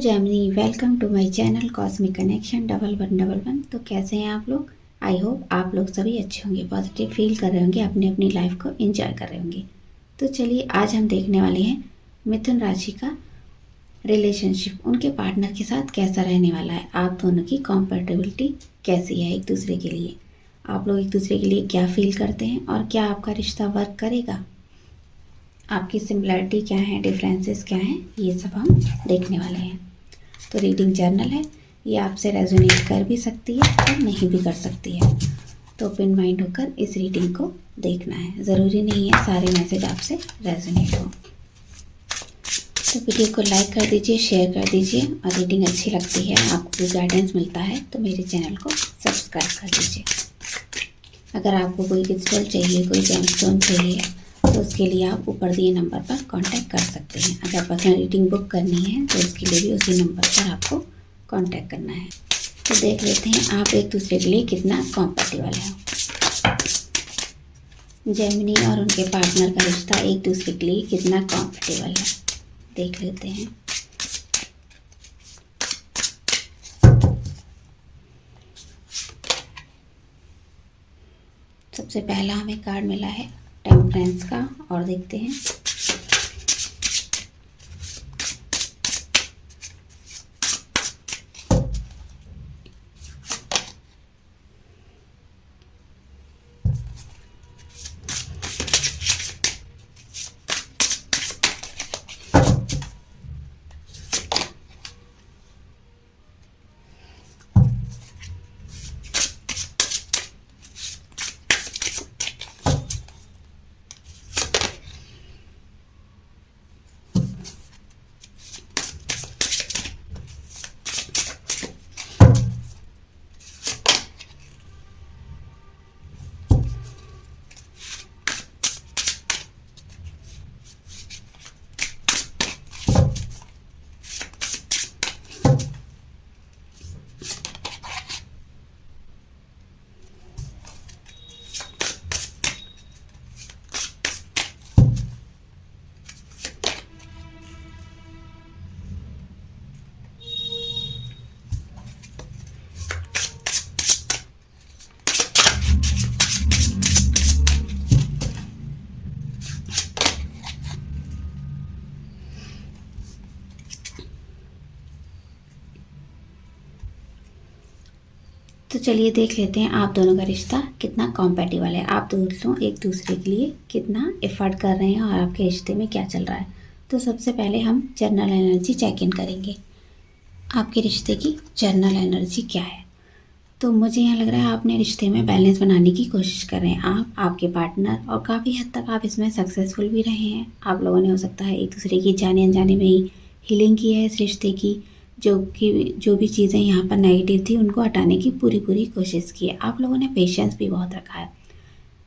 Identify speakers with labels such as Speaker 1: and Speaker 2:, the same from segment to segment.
Speaker 1: Gemini, welcome to my channel cosmic connection 1111। तो कैसे हैं आप लोग? आई होप आप लोग सभी अच्छे होंगे, पॉजिटिव फील कर रहे होंगे, अपनी अपनी लाइफ को एंजॉय कर रहे होंगे। तो चलिए आज हम देखने वाले हैं मिथुन राशि का रिलेशनशिप, उनके पार्टनर के साथ कैसा रहने वाला है, आप दोनों की कॉम्पेटिबिलिटी कैसी है एक दूसरे के लिए, आप लोग एक दूसरे के लिए क्या फील करते हैं और क्या आपका रिश्ता वर्क करेगा, आपकी सिमिलरिटी क्या है, डिफरेंसेस क्या हैं, ये सब हम देखने वाले हैं। तो रीडिंग जर्नल है, ये आपसे रेजोनेट कर भी सकती है और नहीं भी कर सकती है। तो ओपन माइंड होकर इस रीडिंग को देखना है, ज़रूरी नहीं है सारे मैसेज आपसे रेजोनेट हो। तो वीडियो को लाइक कर दीजिए, शेयर कर दीजिए, और रीडिंग अच्छी लगती है, आपको कोई गाइडेंस मिलता है तो मेरे चैनल को सब्सक्राइब कर दीजिए। अगर आपको कोई क्रिस्टल चाहिए, कोई जेमस्टोन चाहिए, तो उसके लिए आप ऊपर दिए नंबर पर कांटेक्ट कर सकते हैं। अगर पर्सनल रीडिंग बुक करनी है तो उसके लिए भी उसी नंबर पर आपको कांटेक्ट करना है। तो देख लेते हैं आप एक दूसरे के लिए कितना कॉम्पेटिबल है। जेमिनी और उनके पार्टनर का रिश्ता एक दूसरे के लिए कितना कॉम्पेटिबल है, देख लेते हैं। सबसे पहला हमें कार्ड मिला है टेम्परेंस का, और देखते हैं तो चलिए देख लेते हैं आप दोनों का रिश्ता कितना कॉम्पेटिबल है, आप दोनों एक दूसरे के लिए कितना एफर्ट कर रहे हैं और आपके रिश्ते में क्या चल रहा है। तो सबसे पहले हम जर्नल एनर्जी चेक इन करेंगे, आपके रिश्ते की जर्नल एनर्जी क्या है। तो मुझे यहाँ लग रहा है अपने रिश्ते में बैलेंस बनाने की कोशिश कर रहे हैं आप, आपके पार्टनर, और काफ़ी हद तक आप इसमें सक्सेसफुल भी रहे हैं। आप लोगों ने हो सकता है एक दूसरे की जाने अनजाने में ही हीलिंग की है इस रिश्ते की, जो भी चीज़ें यहाँ पर नेगेटिव थी उनको हटाने की पूरी कोशिश की है। आप लोगों ने पेशेंस भी बहुत रखा है।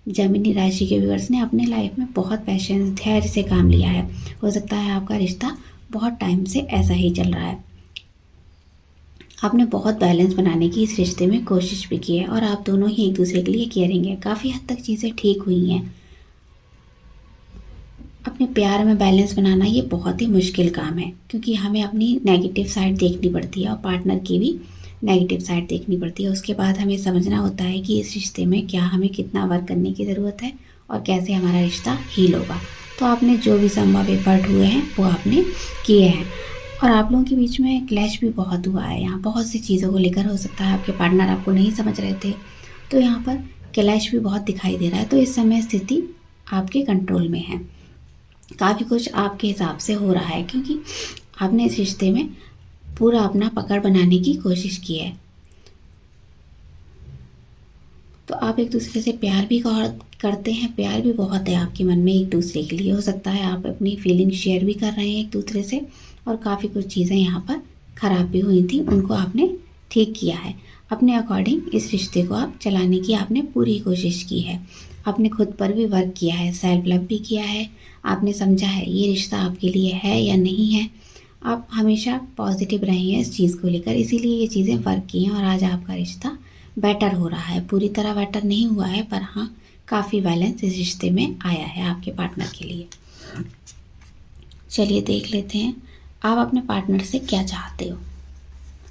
Speaker 1: जेमिनी राशि के व्यूअर्स ने अपने लाइफ में बहुत पेशेंस, धैर्य से काम लिया है। हो सकता है आपका रिश्ता बहुत टाइम से ऐसा ही चल रहा है, आपने बहुत बैलेंस बनाने की इस रिश्ते में कोशिश भी की है, और आप दोनों ही एक दूसरे के लिए केयरिंग है। काफ़ी हद तक चीज़ें ठीक हुई हैं। अपने प्यार में बैलेंस बनाना ये बहुत ही मुश्किल काम है, क्योंकि हमें अपनी नेगेटिव साइड देखनी पड़ती है और पार्टनर की भी नेगेटिव साइड देखनी पड़ती है। उसके बाद हमें समझना होता है कि इस रिश्ते में क्या हमें कितना वर्क करने की ज़रूरत है और कैसे हमारा रिश्ता हील होगा। तो आपने जो भी संभव एफर्ट हुए हैं वो आपने किए हैं, और आप लोगों के बीच में क्लैश भी बहुत हुआ है। यहाँ बहुत सी चीज़ों को लेकर हो सकता है आपके पार्टनर आपको नहीं समझ रहे थे, तो यहाँ पर क्लैश भी बहुत दिखाई दे रहा है। तो इस समय स्थिति आपके कंट्रोल में है, काफ़ी कुछ आपके हिसाब से हो रहा है, क्योंकि आपने इस रिश्ते में पूरा अपना पकड़ बनाने की कोशिश की है। तो आप एक दूसरे से प्यार भी करते हैं, प्यार भी बहुत है आपके मन में एक दूसरे के लिए। हो सकता है आप अपनी फीलिंग शेयर भी कर रहे हैं एक दूसरे से, और काफ़ी कुछ चीज़ें यहाँ पर ख़राब भी हुई थी, उनको आपने ठीक किया है। अपने अकॉर्डिंग इस रिश्ते को आप चलाने की आपने पूरी कोशिश की है। आपने खुद पर भी वर्क किया है, सेल्फ लव भी किया है, आपने समझा है ये रिश्ता आपके लिए है या नहीं है। आप हमेशा पॉजिटिव रहे हैं इस चीज़ को लेकर, इसीलिए ये चीज़ें वर्क की हैं, और आज आपका रिश्ता बेटर हो रहा है। पूरी तरह बेटर नहीं हुआ है, पर हाँ काफ़ी बैलेंस इस रिश्ते में आया है आपके पार्टनर के लिए। चलिए देख लेते हैं आप अपने पार्टनर से क्या चाहते हो,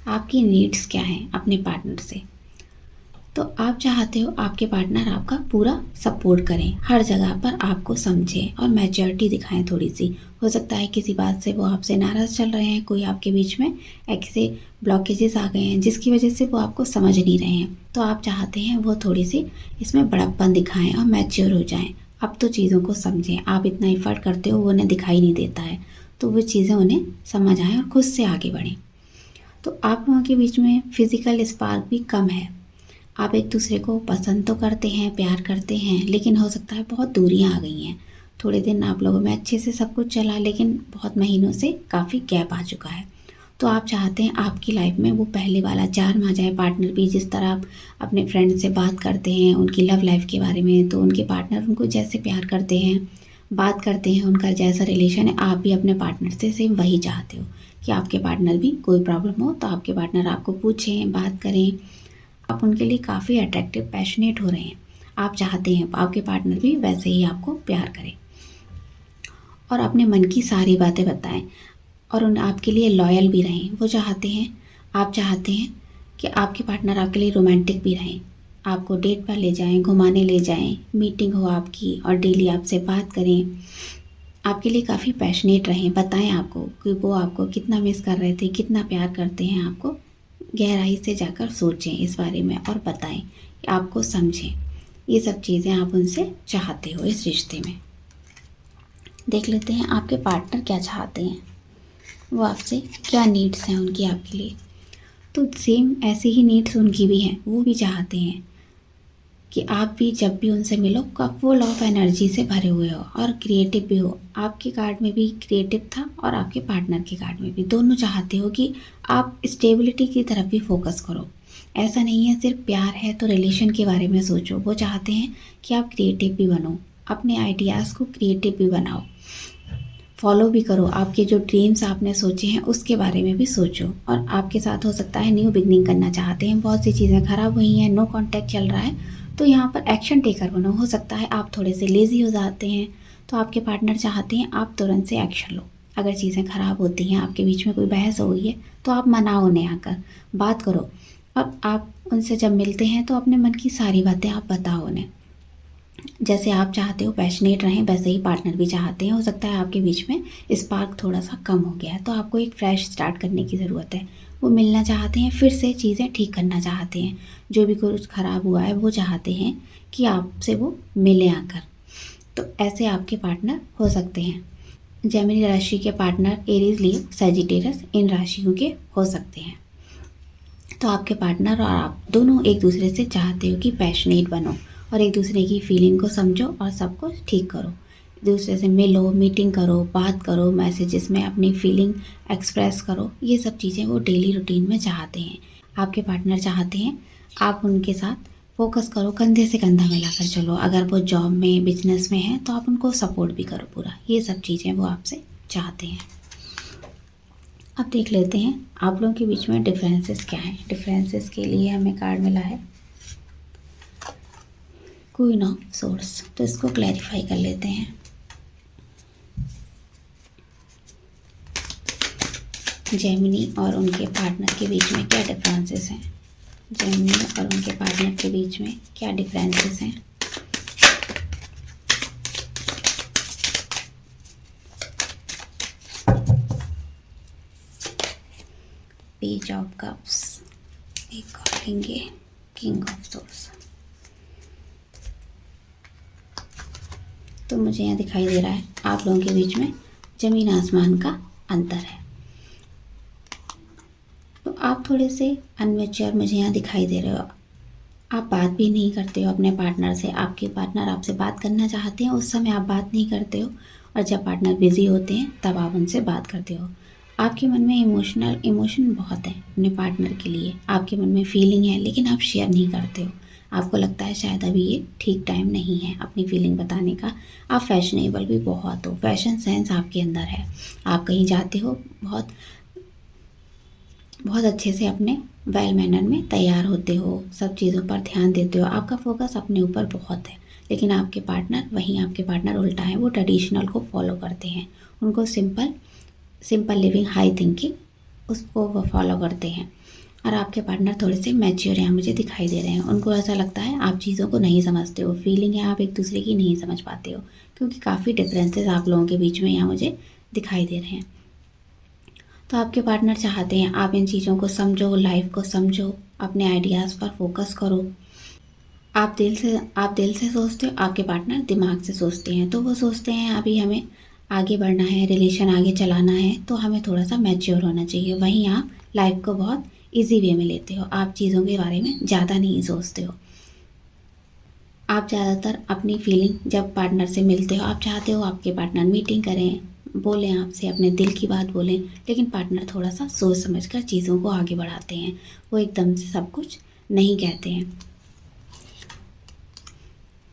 Speaker 1: आपकी नीड्स क्या हैं अपने पार्टनर से। तो आप चाहते हो आपके पार्टनर आपका पूरा सपोर्ट करें, हर जगह पर आपको समझें और मैच्योरिटी दिखाएं थोड़ी सी। हो सकता है किसी बात से वो आपसे नाराज़ चल रहे हैं, कोई आपके बीच में ऐसे ब्लॉकेजेस आ गए हैं जिसकी वजह से वो आपको समझ नहीं रहे हैं। तो आप चाहते हैं वो थोड़ी सी इसमें बड़प्पन दिखाएं और मैच्योर हो जाएं। अब तो चीज़ों को समझें, आप इतना एफर्ट करते हो वो उन्हें दिखाई नहीं देता है, तो वो चीज़ें उन्हें समझ आएँ और खुद से आगे बढ़ें। तो आप लोगों के बीच में फिज़िकल स्पार्क भी कम है, आप एक दूसरे को पसंद तो करते हैं, प्यार करते हैं, लेकिन हो सकता है बहुत दूरियां आ गई हैं। थोड़े दिन आप लोगों में अच्छे से सब कुछ चला, लेकिन बहुत महीनों से काफ़ी गैप आ चुका है। तो आप चाहते हैं आपकी लाइफ में वो पहले वाला चार्म आ जाए, पार्टनर भी जिस तरह आप अपने फ्रेंड से बात करते हैं उनकी लव लाइफ के बारे में, तो उनके पार्टनर उनको जैसे प्यार करते हैं, बात करते हैं, उनका जैसा रिलेशन है, आप भी अपने पार्टनर से सेम वही चाहते हो कि आपके पार्टनर भी कोई प्रॉब्लम हो तो आपके पार्टनर आपको पूछें, बात करें, आप उनके लिए काफ़ी अट्रैक्टिव, पैशनेट हो रहे हैं। आप चाहते हैं आपके पार्टनर भी वैसे ही आपको प्यार करें और अपने मन की सारी बातें बताएं और उन आपके लिए लॉयल भी रहें। वो चाहते हैं, आप चाहते हैं कि आपके पार्टनर आपके लिए रोमांटिक भी रहें, आपको डेट पर ले जाएं, घुमाने ले जाएं, मीटिंग हो आपकी और डेली आपसे बात करें, आपके लिए काफ़ी पैशनेट रहें, बताएं आपको कि वो आपको कितना मिस कर रहे थे, कितना प्यार करते हैं आपको। गहराई से जाकर सोचें इस बारे में और बताएं कि आपको समझें। ये सब चीज़ें आप उनसे चाहते हो इस रिश्ते में। देख लेते हैं आपके पार्टनर क्या चाहते हैं, वो आपसे क्या नीड्स हैं उनकी आपके लिए। तो सेम ऐसे ही नीड्स उनकी भी हैं, वो भी चाहते हैं कि आप भी जब भी उनसे मिलो का फुल ऑफ एनर्जी से भरे हुए हो और क्रिएटिव भी हो। आपके कार्ड में भी क्रिएटिव था और आपके पार्टनर के कार्ड में भी, दोनों चाहते हो कि आप स्टेबिलिटी की तरफ भी फोकस करो। ऐसा नहीं है सिर्फ प्यार है तो रिलेशन के बारे में सोचो, वो चाहते हैं कि आप क्रिएटिव भी बनो, अपने आइडियाज़ को क्रिएटिव भी बनाओ, फॉलो भी करो, आपके जो ड्रीम्स आपने सोचे हैं उसके बारे में भी सोचो। और आपके साथ हो सकता है न्यू बिगनिंग करना चाहते हैं, बहुत सी चीज़ें ख़राब हुई हैं, नो कांटेक्ट चल रहा है, तो यहाँ पर एक्शन टेकर बनो। हो सकता है आप थोड़े से लेज़ी हो जाते हैं, तो आपके पार्टनर चाहते हैं आप तुरंत से एक्शन लो। अगर चीज़ें ख़राब होती हैं, आपके बीच में कोई बहस हो गई है, तो आप मनाओ उन्हें, आकर बात करो और आप उनसे जब मिलते हैं तो अपने मन की सारी बातें आप बताओ उन्हें। जैसे आप चाहते हो पैशनेट रहें, वैसे ही पार्टनर भी चाहते हैं। हो सकता है आपके बीच में स्पार्क थोड़ा सा कम हो गया है, तो आपको एक फ्रेश स्टार्ट करने की ज़रूरत है। वो मिलना चाहते हैं, फिर से चीज़ें ठीक करना चाहते हैं, जो भी कुछ ख़राब हुआ है वो चाहते हैं कि आपसे वो मिले आकर। तो ऐसे आपके पार्टनर हो सकते हैं। जेमिनी राशि के पार्टनर एरीज, लियो, सैजिटेरियस इन राशियों के हो सकते हैं। तो आपके पार्टनर और आप दोनों एक दूसरे से चाहते हो कि पैशनेट बनो और एक दूसरे की फीलिंग को समझो और सब कुछ ठीक करो। एक दूसरे से मिलो, मीटिंग करो, बात करो, मैसेजेस में अपनी फीलिंग एक्सप्रेस करो। ये सब चीज़ें वो डेली रूटीन में चाहते हैं। आपके पार्टनर चाहते हैं आप उनके साथ फोकस करो, कंधे से कंधा मिलाकर चलो। अगर वो जॉब में, बिजनेस में है तो आप उनको सपोर्ट भी करो पूरा। ये सब चीज़ें वो आपसे चाहते हैं। अब देख लेते हैं आप लोगों के बीच में डिफरेंसेस क्या हैं। डिफरेंसेस के लिए हमें कार्ड मिला है क्वीन ऑफ सोर्स, तो इसको क्लैरिफाई कर लेते हैं। जेमिनी और उनके पार्टनर के बीच में क्या डिफरेंसेस हैं। जेमिनी और उनके पार्टनर के बीच में क्या डिफरेंसेस हैं। पेज ऑफ कप्स, एक और लेंगे किंग ऑफ सोर्स। तो मुझे यहाँ दिखाई दे रहा है आप लोगों के बीच में ज़मीन आसमान का अंतर है। तो आप थोड़े से अनमेच्योर मुझे यहाँ दिखाई दे रहे हो। आप बात भी नहीं करते हो अपने पार्टनर से। आपके पार्टनर आपसे बात करना चाहते हैं, उस समय आप बात नहीं करते हो, और जब पार्टनर बिजी होते हैं तब आप उनसे बात करते हो। आपके मन में इमोशन बहुत है अपने पार्टनर के लिए, आपके मन में फीलिंग है, लेकिन आप शेयर नहीं करते हो। आपको लगता है शायद अभी ये ठीक टाइम नहीं है अपनी फीलिंग बताने का। आप फैशनेबल भी बहुत हो, फैशन सेंस आपके अंदर है। आप कहीं जाते हो बहुत बहुत अच्छे से अपने वेल मैनर में तैयार होते हो, सब चीज़ों पर ध्यान देते हो, आपका फोकस अपने ऊपर बहुत है। लेकिन आपके पार्टनर उल्टा है, वो ट्रेडिशनल को फॉलो करते हैं। उनको simple simple living high thinking उसको वो फॉलो करते हैं। और आपके पार्टनर थोड़े से मैच्योर हैं मुझे दिखाई दे रहे हैं। उनको ऐसा लगता है आप चीज़ों को नहीं समझते हो, फीलिंग है आप एक दूसरे की नहीं समझ पाते हो, क्योंकि काफ़ी डिफरेंसेस आप लोगों के बीच में यहाँ मुझे दिखाई दे रहे हैं। तो आपके पार्टनर चाहते हैं आप इन चीज़ों को समझो, लाइफ को समझो, अपने आइडियाज़ पर फोकस करो। आप दिल से सोचते हो, आपके पार्टनर दिमाग से सोचते हैं। तो वो सोचते हैं अभी हमें आगे बढ़ना है, रिलेशन आगे चलाना है, तो हमें थोड़ा सा मैच्योर होना चाहिए। वहीं आप लाइफ को बहुत इजी वे में लेते हो, आप चीज़ों के बारे में ज़्यादा नहीं सोचते हो। आप ज़्यादातर अपनी फीलिंग जब पार्टनर से मिलते हो, आप चाहते हो आपके पार्टनर मीटिंग करें, बोलें आपसे, अपने दिल की बात बोलें, लेकिन पार्टनर थोड़ा सा सोच समझ कर चीज़ों को आगे बढ़ाते हैं। वो एकदम से सब कुछ नहीं कहते हैं।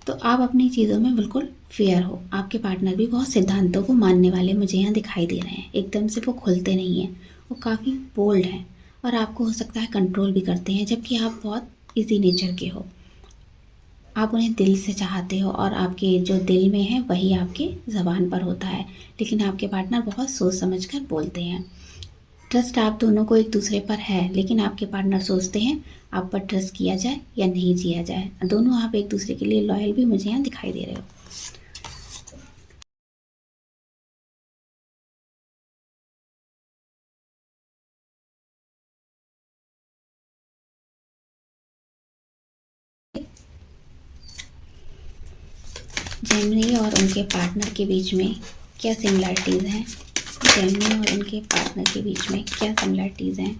Speaker 1: तो आप अपनी चीज़ों में बिल्कुल फेयर हो। आपके पार्टनर भी बहुत सिद्धांतों को मानने वाले मुझे यहाँ दिखाई दे रहे हैं। एकदम से वो खुलते नहीं हैं, वो काफ़ी बोल्ड हैं और आपको हो सकता है कंट्रोल भी करते हैं, जबकि आप बहुत इजी नेचर के हो। आप उन्हें दिल से चाहते हो और आपके जो दिल में है वही आपके ज़बान पर होता है, लेकिन आपके पार्टनर बहुत सोच समझ कर बोलते हैं। ट्रस्ट आप दोनों को एक दूसरे पर है, लेकिन आपके पार्टनर सोचते हैं आप पर ट्रस्ट किया जाए या नहीं किया जाए। दोनों आप एक दूसरे के लिए लॉयल भी मुझे यहाँ दिखाई दे रहे हो। जेमिनी और उनके पार्टनर के बीच में क्या सिमिलरिटीज़ हैं? जेमिनी और उनके पार्टनर के बीच में क्या सिमिलरिटीज़ हैं?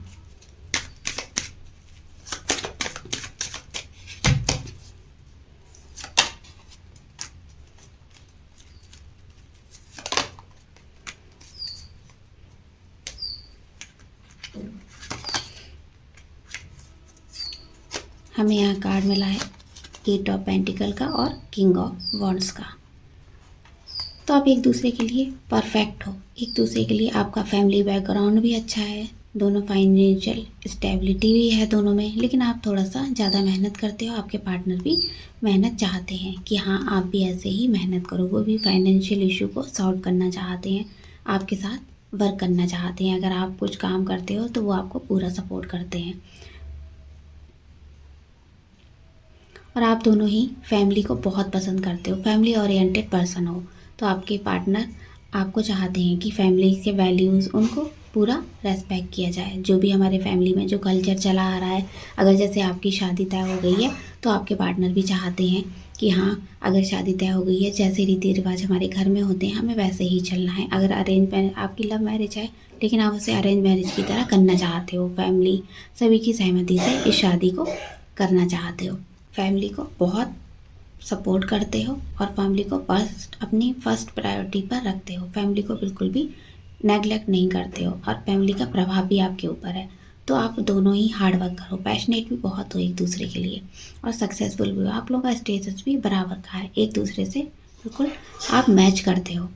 Speaker 1: हमें यहाँ कार्ड मिला है एट ऑफ पेंटिकल का और किंग ऑफ वॉन्ड्स का। तो आप एक दूसरे के लिए परफेक्ट हो, एक दूसरे के लिए आपका फैमिली बैकग्राउंड भी अच्छा है, दोनों फाइनेंशियल स्टेबिलिटी भी है दोनों में, लेकिन आप थोड़ा सा ज़्यादा मेहनत करते हो। आपके पार्टनर भी मेहनत चाहते हैं कि हाँ आप भी ऐसे ही मेहनत करो। वो भी फाइनेंशियल इशू को सॉल्व करना चाहते हैं, आपके साथ वर्क करना चाहते हैं। अगर आप कुछ काम करते हो तो वो आपको पूरा सपोर्ट करते हैं। और आप दोनों ही फैमिली को बहुत पसंद करते हो, फैमिली ओरिएंटेड पर्सन हो। तो आपके पार्टनर आपको चाहते हैं कि फैमिली के वैल्यूज़ उनको पूरा रेस्पेक्ट किया जाए। जो भी हमारे फैमिली में जो कल्चर चला आ रहा है, अगर जैसे आपकी शादी तय हो गई है तो आपके पार्टनर भी चाहते हैं कि हाँ अगर शादी तय हो गई है, जैसे रीति रिवाज हमारे घर में होते हैं हमें वैसे ही चलना है। अगर अरेंज मैरिज, आपकी लव मैरिज है लेकिन आप उसे अरेंज मैरिज की तरह करना चाहते हो, फैमिली सभी की सहमति से इस शादी को करना चाहते हो, फैमिली को बहुत सपोर्ट करते हो और फैमिली को अपनी फर्स्ट प्रायोरिटी पर रखते हो, फैमिली को बिल्कुल भी नेगलेक्ट नहीं करते हो और फैमिली का प्रभाव भी आपके ऊपर है। तो आप दोनों ही हार्ड वर्क करो, पैशनेट भी बहुत हो एक दूसरे के लिए और सक्सेसफुल भी हो। आप लोगों का स्टेटस भी बराबर का है, एक दूसरे से बिल्कुल आप मैच करते हो।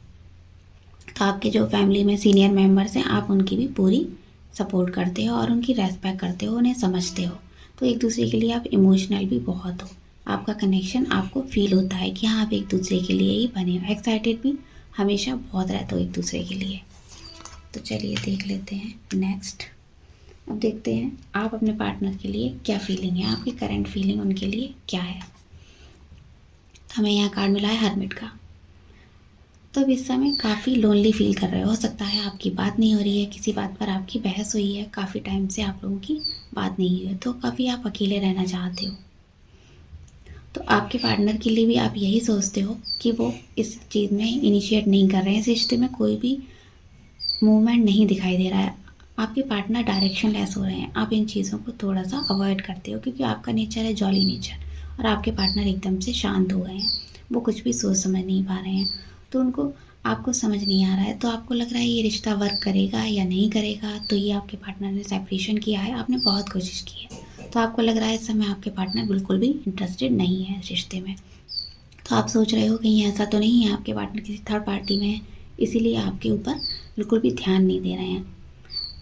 Speaker 1: तो आपके जो फैमिली में सीनियर मेंबर्स हैं आप उनकी भी पूरी सपोर्ट करते हो और उनकी रेस्पेक्ट करते हो, उन्हें समझते हो। तो एक दूसरे के लिए आप इमोशनल भी बहुत हो, आपका कनेक्शन आपको फील होता है कि हाँ आप एक दूसरे के लिए ही बने हो। एक्साइटेड भी हमेशा बहुत रहते हो एक दूसरे के लिए। तो चलिए देख लेते हैं नेक्स्ट। अब देखते हैं आप अपने पार्टनर के लिए क्या फीलिंग है, आपकी करंट फीलिंग उनके लिए क्या है। हमें यहाँ कार्ड मिला है हर्मिट का। तो अब इस समय काफ़ी लोनली फील कर रहे हो सकता है आपकी बात नहीं हो रही है, किसी बात पर आपकी बहस हुई है, काफ़ी टाइम से आप लोगों की बात नहीं हुई है, तो काफ़ी आप अकेले रहना चाहते हो। तो आपके पार्टनर के लिए भी आप यही सोचते हो कि वो इस चीज़ में इनिशिएट नहीं कर रहे हैं, इस रिश्ते में कोई भी मूवमेंट नहीं दिखाई दे रहा है, आपके पार्टनर डायरेक्शन लेस हो रहे हैं। आप इन चीज़ों को थोड़ा सा अवॉइड करते हो क्योंकि आपका नेचर है जॉली नेचर और आपके पार्टनर एकदम से शांत हो गए हैं, वो कुछ भी सोच समझ नहीं पा रहे हैं। तो उनको आपको समझ नहीं आ रहा है, तो आपको लग रहा है ये रिश्ता वर्क करेगा या नहीं करेगा। तो ये आपके पार्टनर ने सेपरेशन किया है, आपने बहुत कोशिश की है, तो आपको लग रहा है इस समय आपके पार्टनर बिल्कुल भी इंटरेस्टेड नहीं है इस रिश्ते में। तो आप सोच रहे हो कहीं ऐसा तो नहीं है आपके पार्टनर किसी थर्ड पार्टी में है, इसीलिए आपके ऊपर बिल्कुल भी ध्यान नहीं दे रहे हैं।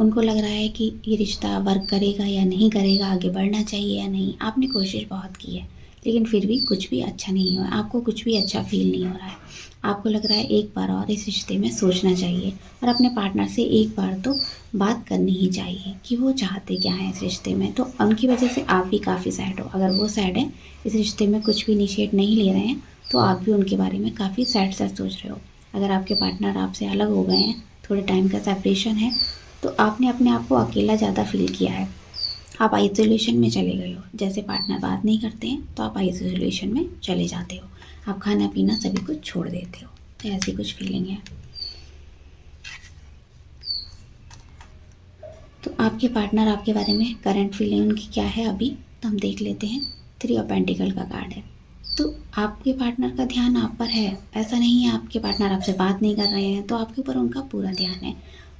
Speaker 1: उनको लग रहा है कि ये रिश्ता वर्क करेगा या नहीं करेगा, आगे बढ़ना चाहिए या नहीं। आपने कोशिश बहुत की है लेकिन फिर भी कुछ भी अच्छा नहीं हो, आपको कुछ भी अच्छा फील नहीं हो रहा है। आपको लग रहा है एक बार और इस रिश्ते में सोचना चाहिए और अपने पार्टनर से एक बार तो बात करनी ही चाहिए कि वो चाहते क्या है इस रिश्ते में। तो उनकी वजह से आप भी काफ़ी सैड हो। अगर वो सैड है, इस रिश्ते में कुछ भी इनिशिएट नहीं ले रहे हैं, तो आप भी उनके बारे में काफ़ी सैड सैड सोच रहे हो। अगर आपके पार्टनर आपसे अलग हो गए हैं, थोड़े टाइम का सेपरेशन है, तो आपने अपने आप को अकेला ज़्यादा फील किया है। आप आइसोलेशन में चले गए हो। जैसे पार्टनर बात नहीं करते हैं तो आप आइसोलेशन में चले जाते हो। आप खाना पीना सभी कुछ छोड़ देते हो। तो ऐसी कुछ फीलिंग है। तो आपके पार्टनर आपके बारे में करंट फीलिंग उनकी क्या है अभी, तो हम देख लेते हैं। 3 ऑफ पेंटिकल का कार्ड है। तो आपके पार्टनर का ध्यान आप पर है। ऐसा नहीं है आपके पार्टनर आपसे बात नहीं कर रहे हैं, तो आपके ऊपर उनका पूरा ध्यान है।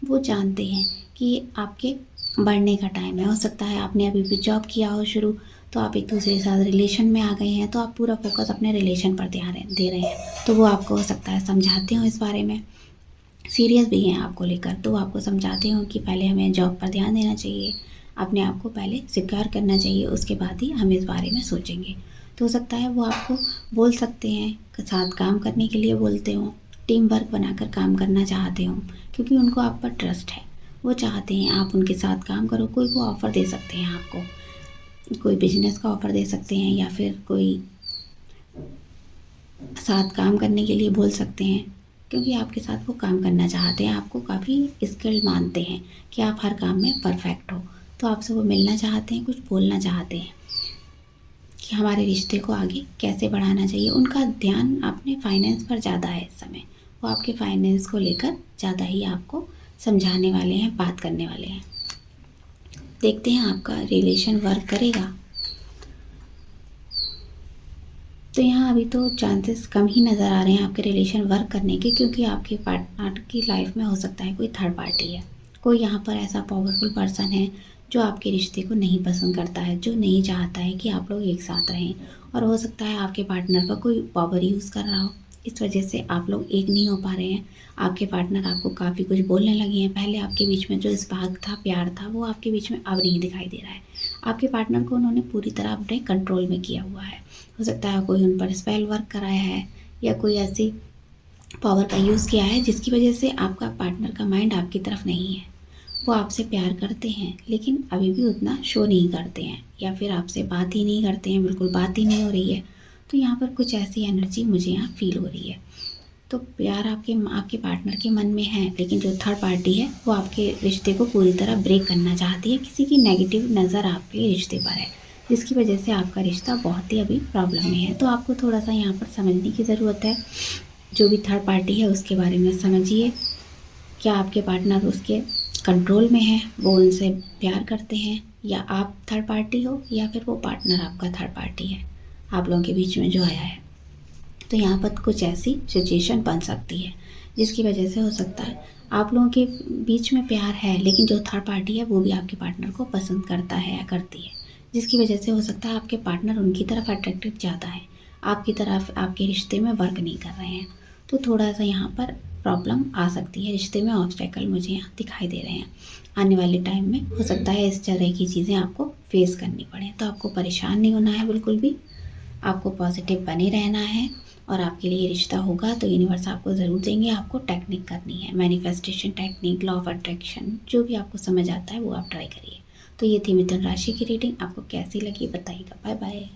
Speaker 1: वो जानते हैं कि आपके बढ़ने का टाइम है। हो सकता है आपने अभी भी जॉब किया हो शुरू, तो आप एक दूसरे के साथ रिलेशन में आ गए हैं, तो आप पूरा फोकस अपने रिलेशन पर ध्यान दे रहे हैं। तो वो आपको हो सकता है समझाते हो इस बारे में, सीरियस भी हैं आपको लेकर। तो आपको समझाते हो कि पहले हमें जॉब पर ध्यान देना चाहिए, अपने आप को पहले सिक्योर करना चाहिए, उसके बाद ही हम इस बारे में सोचेंगे। तो हो सकता है वो आपको बोल सकते हैं, साथ काम करने के लिए बोलते हो, टीम वर्क बनाकर काम करना चाहते हो, क्योंकि उनको आप पर ट्रस्ट है। वो चाहते हैं आप उनके साथ काम करो। कोई वो ऑफ़र दे सकते हैं आपको, कोई बिजनेस का ऑफ़र दे सकते हैं, या फिर कोई साथ काम करने के लिए बोल सकते हैं, क्योंकि आपके साथ वो काम करना चाहते हैं। आपको काफ़ी स्किल्ड मानते हैं कि आप हर काम में परफेक्ट हो। तो आपसे वो मिलना चाहते हैं, कुछ बोलना चाहते हैं कि हमारे रिश्ते को आगे कैसे बढ़ाना चाहिए। उनका ध्यान अपने फाइनेंस पर ज़्यादा है इस समय। वो आपके फाइनेंस को लेकर ज़्यादा ही आपको समझाने वाले हैं, बात करने वाले हैं। देखते हैं आपका रिलेशन वर्क करेगा। तो यहाँ अभी तो चांसेस कम ही नज़र आ रहे हैं आपके रिलेशन वर्क करने के, क्योंकि आपके पार्टनर की लाइफ में हो सकता है कोई थर्ड पार्टी है। कोई यहाँ पर ऐसा पावरफुल पर्सन है जो आपके रिश्ते को नहीं पसंद करता है, जो नहीं चाहता है कि आप लोग एक साथ रहें। और हो सकता है आपके पार्टनर का कोई पावर यूज़ कर रहा हो, इस वजह से आप लोग एक नहीं हो पा रहे हैं। आपके पार्टनर आपको काफ़ी कुछ बोलने लगे हैं। पहले आपके बीच में जो स्पार्क था, प्यार था, वो आपके बीच में अब नहीं दिखाई दे रहा है। आपके पार्टनर को उन्होंने पूरी तरह अपने कंट्रोल में किया हुआ है। हो सकता है कोई उन पर स्पेल वर्क कराया है, या कोई ऐसी पावर का यूज़ किया है जिसकी वजह से आपका पार्टनर का माइंड आपकी तरफ नहीं है। वो आपसे प्यार करते हैं, लेकिन अभी भी उतना शो नहीं करते हैं, या फिर आपसे बात ही नहीं करते हैं, बिल्कुल बात ही नहीं हो रही है। तो यहाँ पर कुछ ऐसी एनर्जी मुझे यहाँ फील हो रही है। तो प्यार आपके आपके पार्टनर के मन में है, लेकिन जो थर्ड पार्टी है वो आपके रिश्ते को पूरी तरह ब्रेक करना चाहती है। किसी की नेगेटिव नज़र आपके रिश्ते पर है, जिसकी वजह से आपका रिश्ता बहुत ही अभी प्रॉब्लम में है। तो आपको थोड़ा सा यहाँ पर समझने की ज़रूरत है। जो भी थर्ड पार्टी है उसके बारे में समझिए। क्या आपके पार्टनर उसके कंट्रोल में है, वो उनसे प्यार करते हैं, या आप थर्ड पार्टी हो, या फिर वो पार्टनर आपका थर्ड पार्टी है आप लोगों के बीच में जो आया है। तो यहाँ पर कुछ ऐसी सिचुएशन बन सकती है, जिसकी वजह से हो सकता है आप लोगों के बीच में प्यार है, लेकिन जो थर्ड पार्टी है वो भी आपके पार्टनर को पसंद करता है या करती है, जिसकी वजह से हो सकता है आपके पार्टनर उनकी तरफ अट्रैक्टेड ज़्यादा है, आपकी तरफ आपके रिश्ते में वर्क नहीं कर रहे हैं। तो थोड़ा सा यहाँ पर प्रॉब्लम आ सकती है, रिश्ते में ऑब्स्टेकल मुझे यहाँ दिखाई दे रहे हैं। आने वाले टाइम में हो सकता है इस तरह की चीज़ें आपको फेस करनी पड़े। तो आपको परेशान नहीं होना है बिल्कुल भी, आपको पॉजिटिव बने रहना है। और आपके लिए रिश्ता होगा तो यूनिवर्स आपको ज़रूर देंगे। आपको टेक्निक करनी है, manifestation technique, law of attraction, जो भी आपको समझ आता है वो आप ट्राई करिए। तो ये थी मिथुन राशि की रीडिंग। आपको कैसी लगी बताइएगा। Bye bye.